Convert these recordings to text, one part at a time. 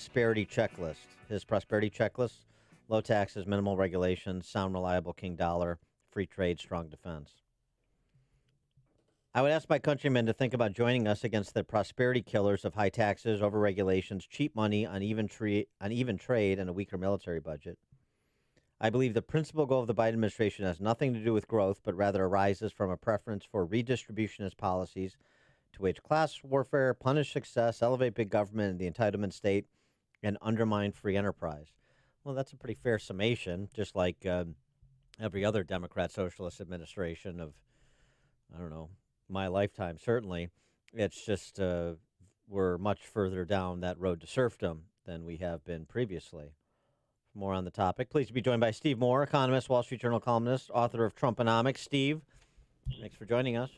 prosperity checklist. His prosperity checklist: low taxes, minimal regulations, sound, reliable king dollar, free trade, strong defense. I would ask my countrymen to think about joining us against the prosperity killers of high taxes, over regulations, cheap money, uneven trade, and a weaker military budget. I believe the principal goal of the Biden administration has nothing to do with growth, but rather arises from a preference for redistributionist policies to wage class warfare, punish success, elevate big government and the entitlement state, and undermine free enterprise. Well, that's a pretty fair summation, just like every other Democrat socialist administration of, I don't know, my lifetime, certainly. It's just we're much further down that road to serfdom than we have been previously. More on the topic. Pleased to be joined by Steve Moore, economist, Wall Street Journal columnist, author of Trumponomics. Steve, thanks for joining us.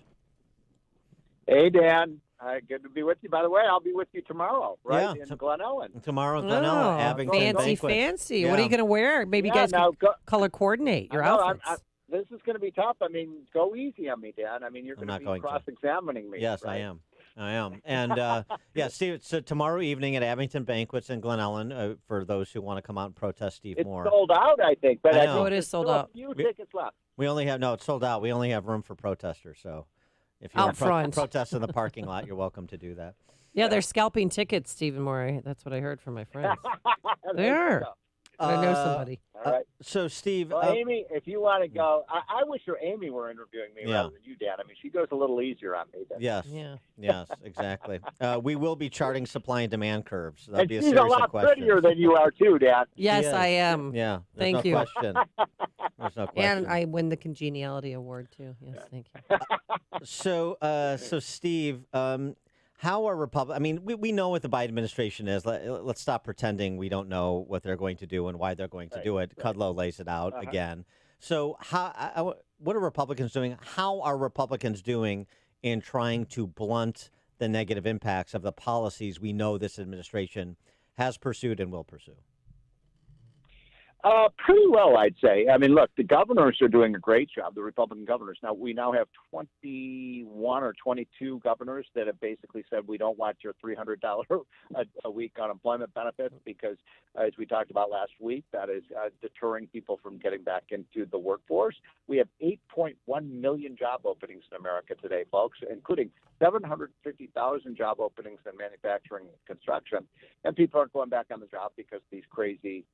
Hey, Dan. Good to be with you. By the way, I'll be with you tomorrow, right, in Glen Ellen. Tomorrow in Glen Ellen, Abington Banquet. Fancy. Yeah. What are you going to wear? Maybe you guys can color coordinate your outfits. This is going to be tough. I mean, go easy on me, Dan. I mean, you're going to be cross-examining me. Yes, right? I am. And, Steve, so tomorrow evening at Abington Banquets in Glen Ellen, for those who want to come out and protest Steve Moore. It's sold out, I think. But I know. It is sold out. A few tickets left. It's sold out. We only have room for protesters, so if you out want front protest in the parking lot, you're welcome to do that. Yeah, they're scalping tickets, Stephen Moore. That's what I heard from my friends. They are. I know somebody. All right. So, Steve. Well, Amy, if you want to go, I wish your Amy were interviewing me rather than you, Dan. I mean, she goes a little easier on me. Yes. Yeah. Yes, exactly. We will be charting supply and demand curves. That'd and be a she's series a lot of questions. prettier than you are, too, Dan. Yes, I am. Yeah. Thank you. Question. There's no question. And I win the congeniality award, too. Yes, thank you. So Steve, how are Republicans? I mean, we know what the Biden administration is. Let's stop pretending we don't know what they're going to do and why they're going to do it. Right. Kudlow lays it out again. So what are Republicans doing? How are Republicans doing in trying to blunt the negative impacts of the policies we know this administration has pursued and will pursue? Pretty well, I'd say. I mean, look, the governors are doing a great job, the Republican governors. Now, we now have 21 or 22 governors that have basically said we don't want your $300 a week unemployment benefits because, as we talked about last week, that is deterring people from getting back into the workforce. We have 8.1 million job openings in America today, folks, including 750,000 job openings in manufacturing and construction. And people aren't going back on the job because these crazy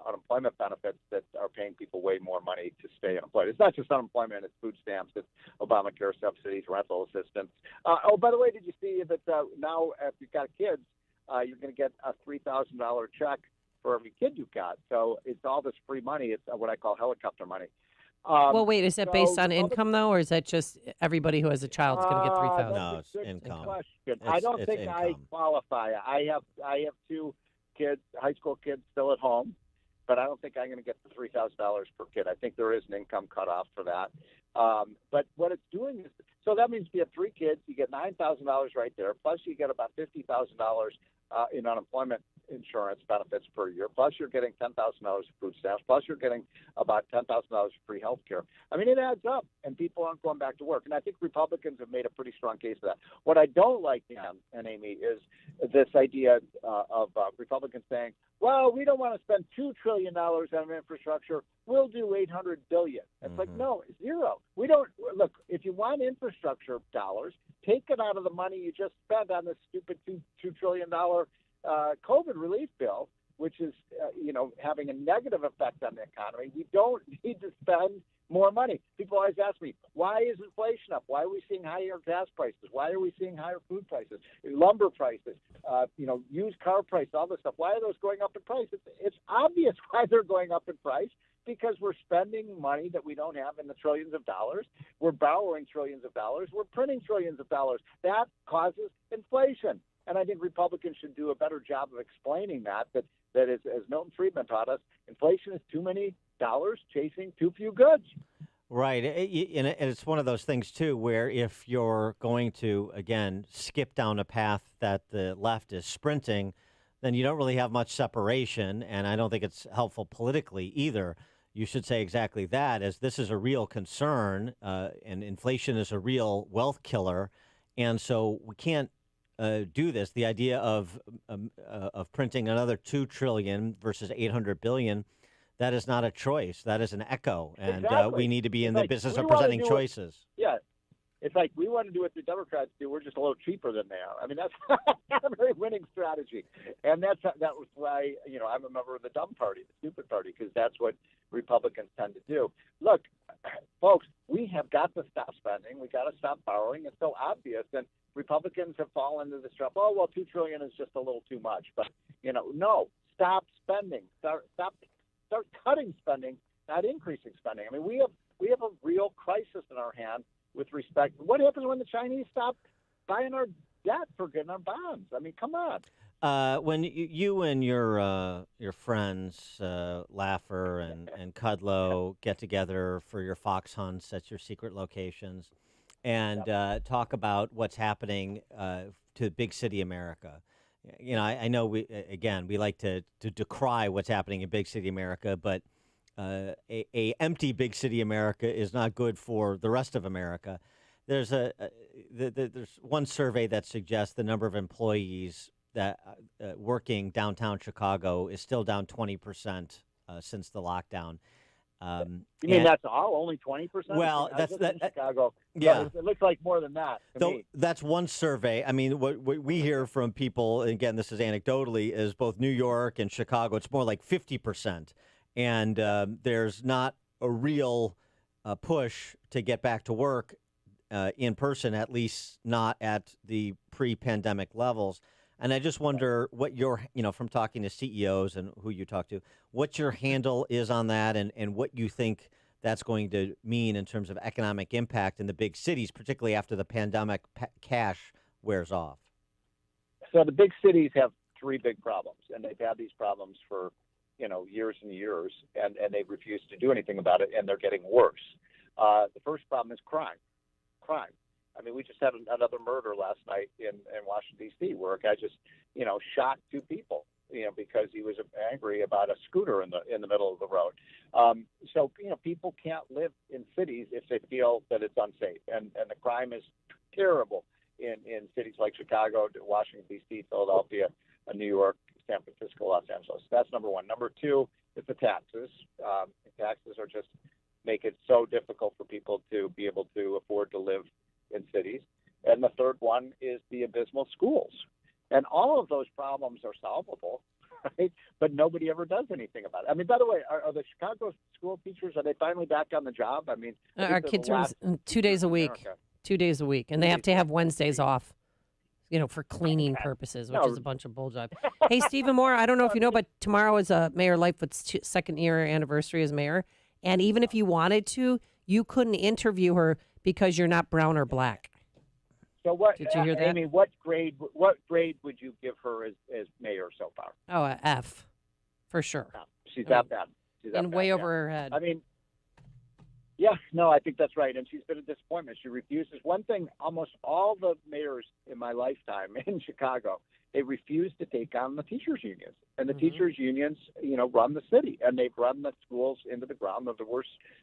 unemployment benefits that are paying people way more money to stay unemployed. It's not just unemployment, it's food stamps, it's Obamacare subsidies, rental assistance. By the way, did you see that now if you've got kids, you're going to get a $3,000 check for every kid you've got. So it's all this free money. It's what I call helicopter money. Well, wait, is that based on income, though, or is that just everybody who has a child is going to get $3,000? No, it's income. Question. I don't think income. I qualify. I have two kids, high school kids still at home. But I don't think I'm going to get the $3,000 per kid. I think there is an income cutoff for that. But what it's doing is, so that means if you have three kids, you get $9,000 right there. Plus you get about $50,000 in unemployment insurance benefits per year. Plus you're getting $10,000 of food stamps. Plus you're getting about $10,000 of free health care. I mean, it adds up, and people aren't going back to work. And I think Republicans have made a pretty strong case for that. What I don't like, Dan and Amy, is this idea of Republicans saying, well, we don't want to spend $2 trillion on infrastructure. We'll do $800 billion. It's like, no, zero. We don't look. If you want infrastructure dollars, take it out of the money you just spent on this stupid $2 trillion COVID relief bill, which is having a negative effect on the economy. We don't need to spend more money. People always ask me, why is inflation up? Why are we seeing higher gas prices? Why are we seeing higher food prices, lumber prices, used car prices, all this stuff? Why are those going up in price? It's obvious why they're going up in price, because we're spending money that we don't have in the trillions of dollars. We're borrowing trillions of dollars. We're printing trillions of dollars. That causes inflation. And I think Republicans should do a better job of explaining that is, as Milton Friedman taught us, inflation is too many dollars chasing too few goods. Right. And it's one of those things, too, where if you're going to, again, skip down a path that the left is sprinting, then you don't really have much separation. And I don't think it's helpful politically either. You should say exactly that, as this is a real concern and inflation is a real wealth killer. And so we can't do this. The idea of printing another $2 trillion versus $800 billion, that is not a choice. That is an echo, and Exactly. we need to be in It's the like, business we of wanna presenting do it- choices. Yeah. It's like we want to do what the Democrats do. We're just a little cheaper than they are. I mean, that's not a very winning strategy. And that was why, I'm a member of the dumb party, the stupid party, because that's what Republicans tend to do. Look, folks, we have got to stop spending. We got to stop borrowing. It's so obvious. And Republicans have fallen into this trap. Oh, well, $2 trillion is just a little too much. But, no, stop spending. Start cutting spending, not increasing spending. I mean, we have a real crisis in our hand with respect. What happens when the Chinese stop buying our debt for getting our bonds? I mean, come on. When you and your friends, Laffer and Kudlow, get together for your fox hunts at your secret locations and talk about what's happening to big city America. I know we like to decry what's happening in big city America, but a empty big city America is not good for the rest of America. There's there's one survey that suggests the number of employees that working downtown Chicago is still down 20% since the lockdown. You mean that's all? Only 20%? Well, that's in Chicago. Yeah, it looks like more than that to me. That's one survey. I mean, what we hear from people, and again, this is anecdotally, is both New York and Chicago. It's more like 50%. And there's not a real push to get back to work in person, at least not at the pre-pandemic levels. And I just wonder what from talking to CEOs and who you talk to, what your handle is on that and what you think that's going to mean in terms of economic impact in the big cities, particularly after the pandemic cash wears off. So the big cities have three big problems, and they've had these problems for years and years, and they refuse to do anything about it, and they're getting worse. The first problem is crime. I mean, we just had another murder last night in Washington, D.C., where a guy just, shot two people, because he was angry about a scooter in the middle of the road. So, people can't live in cities if they feel that it's unsafe, and the crime is terrible in cities like Chicago, Washington, D.C., Philadelphia, New York, San Francisco, Los Angeles. That's number one. Number two is the taxes. Taxes are just make it so difficult for people to be able to afford to live in cities. And the third one is the abysmal schools. And all of those problems are solvable, right? But nobody ever does anything about it. I mean, by the way, are the Chicago school teachers, are they finally back on the job? I mean, our kids are 2 days a week. 2 days a week. And they have to have Wednesdays off, for cleaning purposes, which is a bunch of bull jive. Hey, Stephen Moore, I don't know if you know, but tomorrow is Mayor Lightfoot's second year anniversary as mayor. And even if you wanted to, you couldn't interview her because you're not brown or black. So what? Did you hear that? Amy, what grade would you give her as mayor so far? Oh, a F, for sure. No, she's that bad. She's that and bad, way over her head. I mean, yeah, no, I think that's right. And she's been a disappointment. She refuses. One thing, almost all the mayors in my lifetime in Chicago, they refuse to take on the teachers' unions. And the teachers' unions, run the city. And they've run the schools into the ground.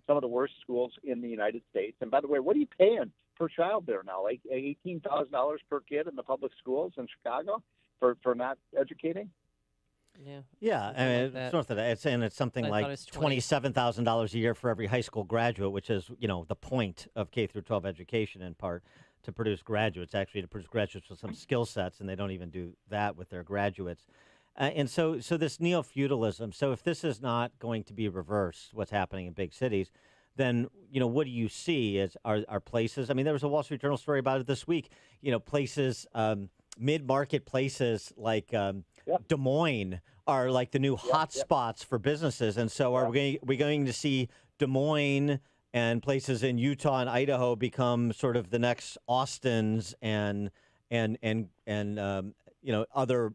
Some of the worst schools in the United States. And by the way, what are you paying per child there now? Like $18,000 per kid in the public schools in Chicago for not educating? Yeah. I mean, it's north of that. It's something like $27,000 a year for every high school graduate, which is, the point of K through 12 education in part, to produce graduates, actually to produce graduates with some skill sets, and they don't even do that with their graduates. And so this neo-feudalism, so if this is not going to be reversed, what's happening in big cities, then, what do you see as are places? I mean, there was a Wall Street Journal story about it this week, places, mid-market places like Des Moines are like the new hot spots for businesses. And so are we going to see Des Moines and places in Utah and Idaho become sort of the next Austins and other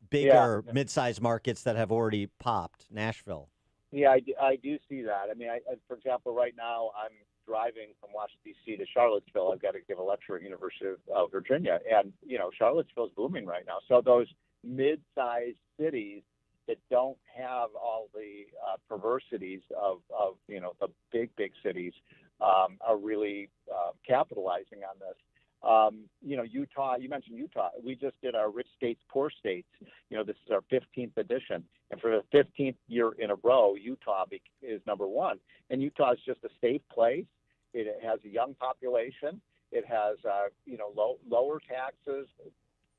bigger mid-sized markets that have already popped, Nashville? Yeah, I do see that. I mean, for example, right now I'm driving from Washington, D.C. to Charlottesville. I've got to give a lecture at University of Virginia. And, Charlottesville's booming right now. So those mid-sized cities that don't have all the perversities of the big cities are really capitalizing on this. Utah, you mentioned Utah. We just did our Rich States, Poor States. This is our 15th edition. And for the 15th year in a row, Utah is number one. And Utah is just a safe place. It has a young population. It has, lower taxes,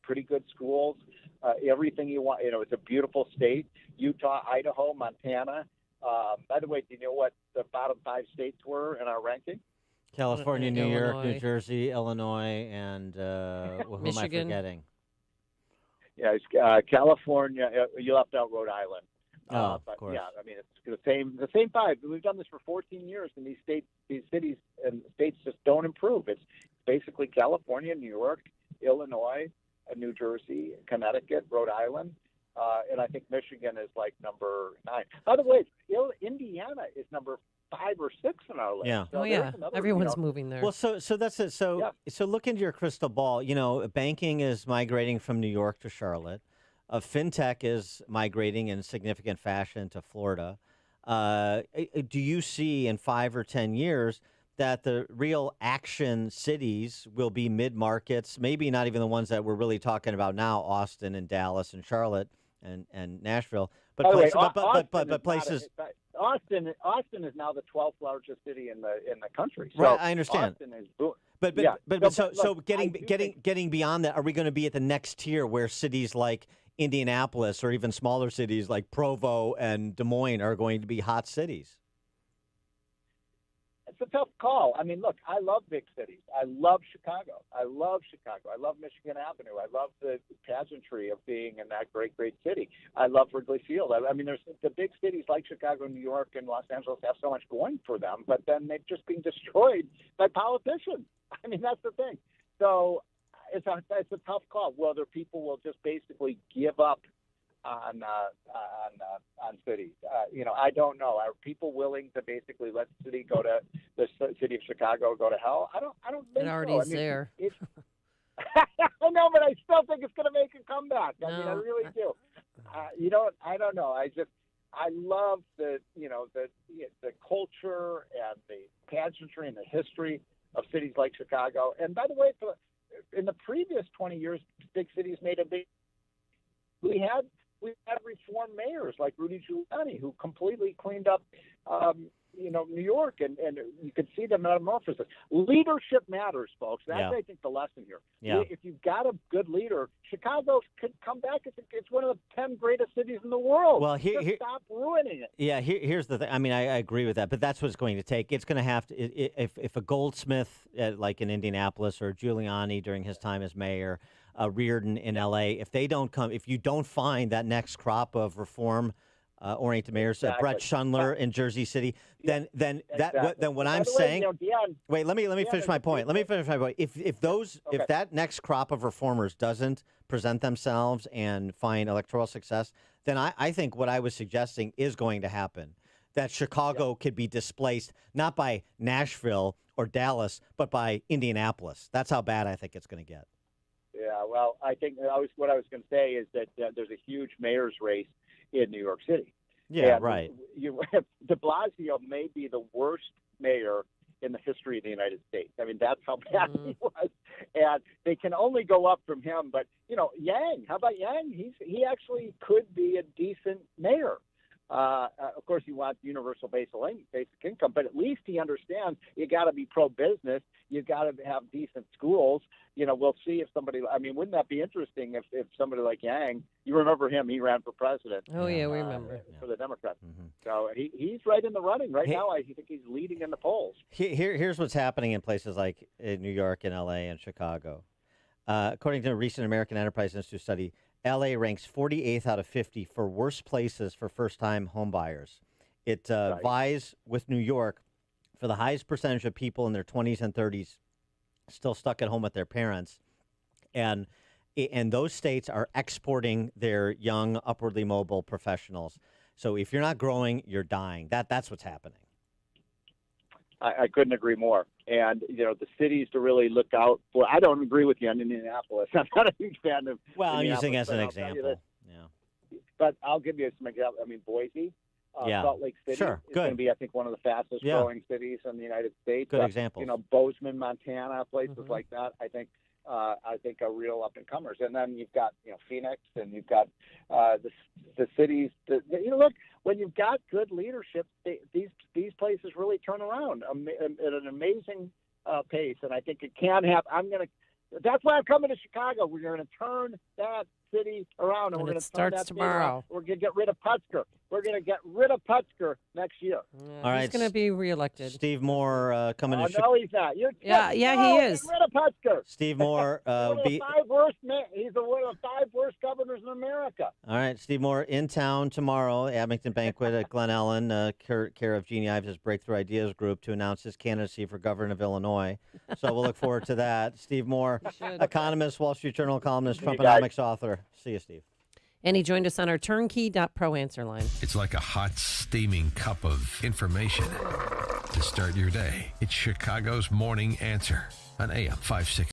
pretty good schools, everything you want. It's a beautiful state. Utah, Idaho, Montana. By the way, do you know what the bottom 5 states were in our ranking? California, New York, Illinois. New Jersey, Illinois, and who am I Michigan. forgetting? Yeah, it's California. You left out Rhode Island. Of But course. yeah, I mean, it's the same 5. We've done this for 14 years, and these cities and states just don't improve. It's basically California, New York, Illinois, New Jersey, Connecticut, Rhode Island, and I think Michigan is like number 9. By the way, Indiana is number 5 or 6 on our list. Yeah. So Everyone's moving there. Well, so that's it. So look into your crystal ball. Banking is migrating from New York to Charlotte. Fintech is migrating in significant fashion to Florida. Do you see in 5 or 10 years that the real action cities will be mid-markets, maybe not even the ones that we're really talking about now, Austin and Dallas and Charlotte and Nashville, but places. Austin is now the 12th largest city in the country. So right, I understand. Austin is But getting beyond that, are we going to be at the next tier where cities like Indianapolis or even smaller cities like Provo and Des Moines are going to be hot cities? It's a tough call. I mean, look, I love big cities. I love Chicago. I love Michigan Avenue. I love the pageantry of being in that great, great city. I love Wrigley Field. I mean, there's the big cities like Chicago, New York, and Los Angeles have so much going for them, but then they've just been destroyed by politicians. I mean, that's the thing. So it's a tough call. Whether people will just basically give up on cities. I don't know. Are people willing to basically let the city go to the city of Chicago go to hell? I don't think it already so. is there. I know, but I still think it's going to make a comeback. I mean, I really do. I don't know. I love the culture and the pageantry and the history of cities like Chicago. And by the way, in the previous 20 years, big cities made a big. We had reform mayors like Rudy Giuliani who completely cleaned up, New York, and you could see the metamorphosis. Leadership matters, folks. That's, I think, the lesson here. Yeah. If you've got a good leader, Chicago could come back. It's one of the 10 greatest cities in the world. Well, stop ruining it. Yeah, here's the thing. I mean, I agree with that, but that's what it's going to take. It's going to have to, if a Goldsmith, like in Indianapolis, or Giuliani during his time as mayor, Reardon in L.A., if you don't find that next crop of reform-oriented mayors, Brett Schundler in Jersey City, then what I'm saying. Wait, let me finish my point. If that next crop of reformers doesn't present themselves and find electoral success, then I think what I was suggesting is going to happen. That Chicago could be displaced not by Nashville or Dallas, but by Indianapolis. That's how bad I think it's going to get. Yeah, well, I think what I was going to say is that there's a huge mayor's race in New York City. Yeah, and right. De Blasio may be the worst mayor in the history of the United States. I mean, that's how bad he was. And they can only go up from him. But, Yang, how about Yang? He actually could be a decent mayor. Of course, he wants universal basic income, but at least he understands you got to be pro-business. You got to have decent schools. We'll see if somebody. I mean, wouldn't that be interesting if somebody like Yang? You remember him? He ran for president. Oh yeah, we remember for the Democrats. Mm-hmm. So he's right in the running right now. I think he's leading in the polls. Here's what's happening in places like New York and L.A. and Chicago. According to a recent American Enterprise Institute study, L.A. ranks 48th out of 50 for worst places for first-time home buyers. It vies with New York for the highest percentage of people in their 20s and 30s still stuck at home with their parents. And those states are exporting their young, upwardly mobile professionals. So if you're not growing, you're dying. That's what's happening. I couldn't agree more. And, the cities to really look out for. I don't agree with you on Indianapolis. I'm not a huge fan of Well, I'm using as an example. But I'll give you some examples. I mean, Boise, Salt Lake City Sure. is going to be, I think, one of the fastest growing cities in the United States. Good example. Bozeman, Montana, places like that. I think are real up and comers. And then you've got Phoenix, and you've got the cities. Look, when you've got good leadership, these places really turn around at an amazing pace. And I think it can happen. That's why I'm coming to Chicago. We're going to turn that city around, and we're going to turn that tomorrow. We're going to get rid of Putzker. We're going to get rid of Putzker next year. All right, he's going to be reelected. Steve Moore coming to Chicago. No, he's not. He is. Get rid of Putzker. Steve Moore. He's one of the 5 worst governors in America. All right, Steve Moore in town tomorrow, Abington Banquet at Glen Ellen, care of Jeannie Ives' Breakthrough Ideas Group, to announce his candidacy for governor of Illinois. So we'll look forward to that. Steve Moore, economist, Wall Street Journal columnist, Trumponomics author. See you, Steve. And he joined us on our turnkey.pro answer line. It's like a hot, steaming cup of information to start your day. It's Chicago's Morning Answer on AM 560.